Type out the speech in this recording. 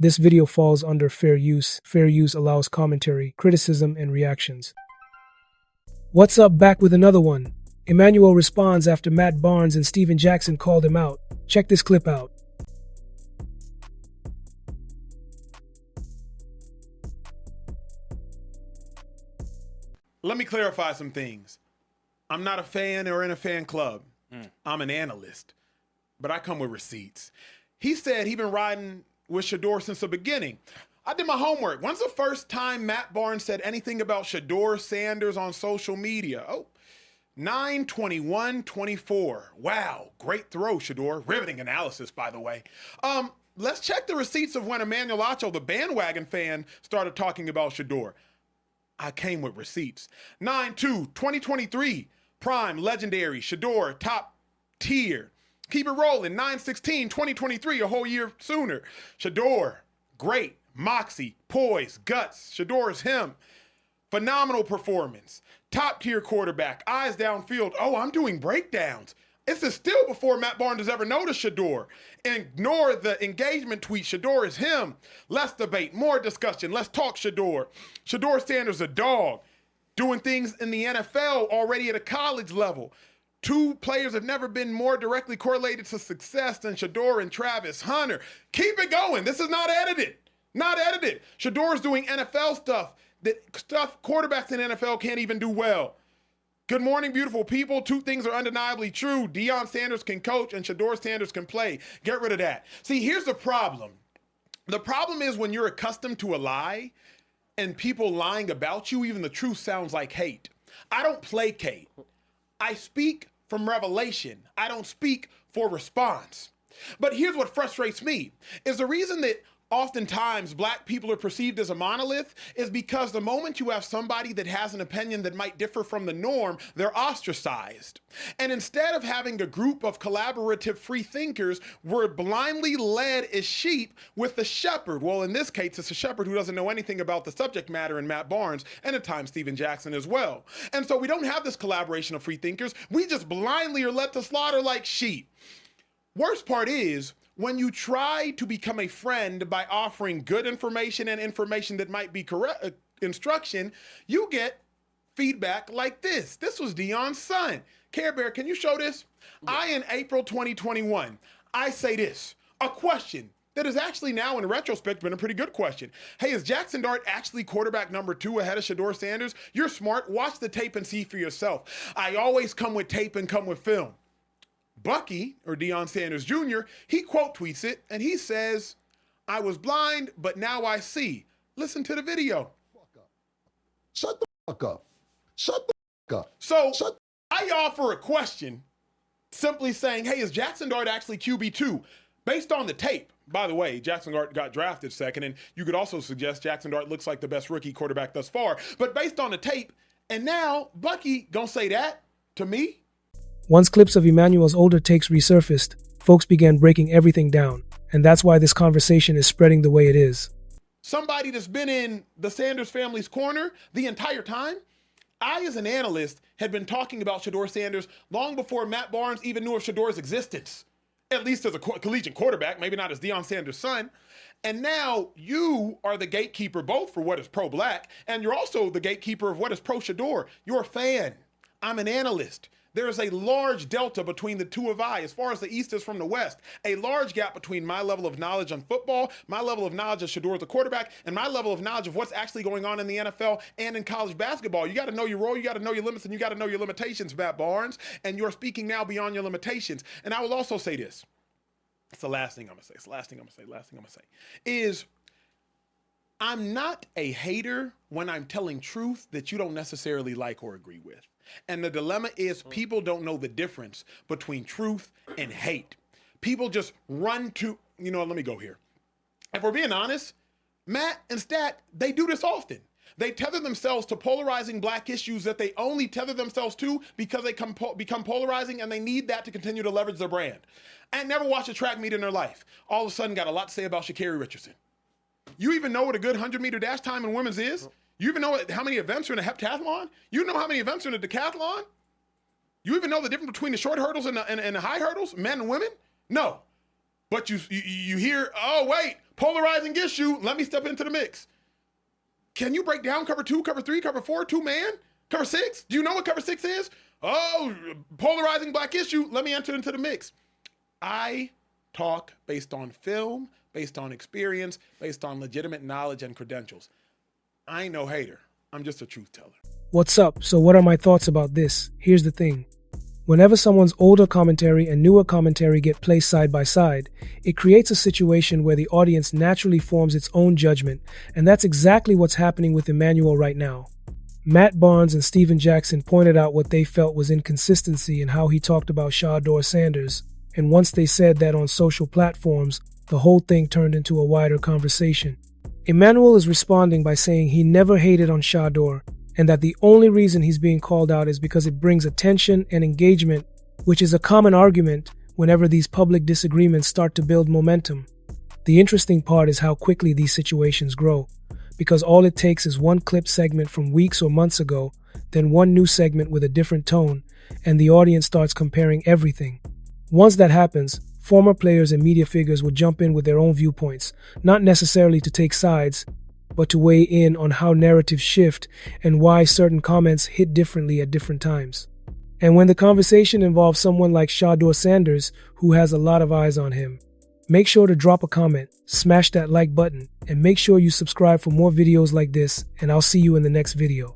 This video falls under fair use. Fair use allows commentary, criticism, and reactions. What's up? Back with another one. Emmanuel responds after Matt Barnes and Steven Jackson called him out. Check this clip out. Let me clarify some things. I'm not a fan or in a fan club. I'm an analyst, but I come with receipts. He said he's been riding with Shadeur since the beginning. I did my homework. When's the first time Matt Barnes said anything about Shadeur Sanders on social media? 9/21/24. Wow, great throw, Shadeur. Riveting analysis, by the way. Let's check the receipts of when Emmanuel Acho, the bandwagon fan, started talking about Shadeur. I came with receipts. 9/2/2023, prime, legendary, Shadeur, top tier. Keep it rolling. 9/16/2023, a whole year sooner. Shadeur, great, moxie, poise, guts. Shadeur's him. Phenomenal performance. Top tier quarterback, eyes downfield. Oh, I'm doing breakdowns. This is still before Matt Barnes has ever noticed Shadeur. Ignore the engagement tweet. Shadeur is him. Less debate, more discussion. Let's talk Shadeur. Shadeur Sanders a dog. Doing things in the NFL already at a college level. Two players have never been more directly correlated to success than Shadeur and Travis Hunter. Keep it going. This is not edited. Not edited. Shadeur's doing NFL stuff quarterbacks in NFL can't even do well. Good morning, beautiful people. Two things are undeniably true. Deion Sanders can coach and Shadeur Sanders can play. Get rid of that. See, here's the problem. The problem is when you're accustomed to a lie and people lying about you, even the truth sounds like hate. I don't placate. I speak from revelation. I don't speak for response. But here's what frustrates me, is the reason that oftentimes black people are perceived as a monolith is because the moment you have somebody that has an opinion that might differ from the norm, they're ostracized. And instead of having a group of collaborative free thinkers, we're blindly led as sheep with the shepherd. Well, in this case, it's a shepherd who doesn't know anything about the subject matter in Matt Barnes, and at times Steven Jackson as well. And so we don't have this collaboration of free thinkers. We just blindly are led to slaughter like sheep. Worst part is, when you try to become a friend by offering good information and information that might be correct instruction, you get feedback like this. This was Deion's son. Care Bear, can you show this? Yeah. In April 2021, I say this, a question that is actually now in retrospect been a pretty good question. Hey, is Jackson Dart actually quarterback number 2 ahead of Shadeur Sanders? You're smart. Watch the tape and see for yourself. I always come with tape and come with film. Bucky, or Deion Sanders Jr., he quote tweets it, and he says, I was blind, but now I see. Listen to the video. Shut the fuck up. Shut the fuck up. So I offer a question simply saying, hey, is Jackson Dart actually QB2? Based on the tape. By the way, Jackson Dart got drafted second, and you could also suggest Jackson Dart looks like the best rookie quarterback thus far. But based on the tape, and now Bucky gonna say that to me? Once clips of Emmanuel's older takes resurfaced, folks began breaking everything down, and that's why this conversation is spreading the way it is. Somebody that's been in the Sanders family's corner the entire time? I, as an analyst, had been talking about Shadeur Sanders long before Matt Barnes even knew of Shadeur's existence, at least as a collegiate quarterback, maybe not as Deion Sanders' son. And now you are the gatekeeper both for what is pro-black, and you're also the gatekeeper of what is pro-Shadeur. You're a fan. I'm an analyst. There is a large delta between the two of I, as far as the East is from the West. A large gap between my level of knowledge on football, my level of knowledge of Shadeur as a quarterback, and my level of knowledge of what's actually going on in the NFL and in college basketball. You got to know your role, you got to know your limits, and you got to know your limitations, Matt Barnes. And you're speaking now beyond your limitations. And I will also say this. It's the last thing I'm going to say. It's the last thing I'm going to say. Is I'm not a hater when I'm telling truth that you don't necessarily like or agree with. And the dilemma is people don't know the difference between truth and hate. People just run to, let me go here. If we're being honest, Matt and Stat, they do this often. They tether themselves to polarizing black issues that they only tether themselves to because they become polarizing, and they need that to continue to leverage their brand. I never watched a track meet in their life. All of a sudden got a lot to say about Sha'Carri Richardson. You even know what a good 100-meter dash time in women's is? You even know how many events are in a heptathlon? You know how many events are in a decathlon? You even know the difference between the short hurdles and the high hurdles, men and women? No. But you hear, oh, wait, polarizing issue. Let me step into the mix. Can you break down cover 2, cover 3, cover 4, 2-man, cover 6? Do you know what cover 6 is? Oh, polarizing black issue. Let me enter into the mix. I talk based on film, based on experience, based on legitimate knowledge and credentials. I ain't no hater. I'm just a truth teller. What's up? So what are my thoughts about this? Here's the thing. Whenever someone's older commentary and newer commentary get placed side by side, it creates a situation where the audience naturally forms its own judgment, and that's exactly what's happening with Emmanuel right now. Matt Barnes and Steven Jackson pointed out what they felt was inconsistency in how he talked about Shadeur Sanders, and once they said that on social platforms, the whole thing turned into a wider conversation. Emmanuel is responding by saying he never hated on Shadeur, and that the only reason he's being called out is because it brings attention and engagement, which is a common argument whenever these public disagreements start to build momentum. The interesting part is how quickly these situations grow, because all it takes is one clip segment from weeks or months ago, then one new segment with a different tone, and the audience starts comparing everything. Once that happens, former players and media figures will jump in with their own viewpoints, not necessarily to take sides, but to weigh in on how narratives shift and why certain comments hit differently at different times. And when the conversation involves someone like Shadeur Sanders, who has a lot of eyes on him, make sure to drop a comment, smash that like button, and make sure you subscribe for more videos like this, and I'll see you in the next video.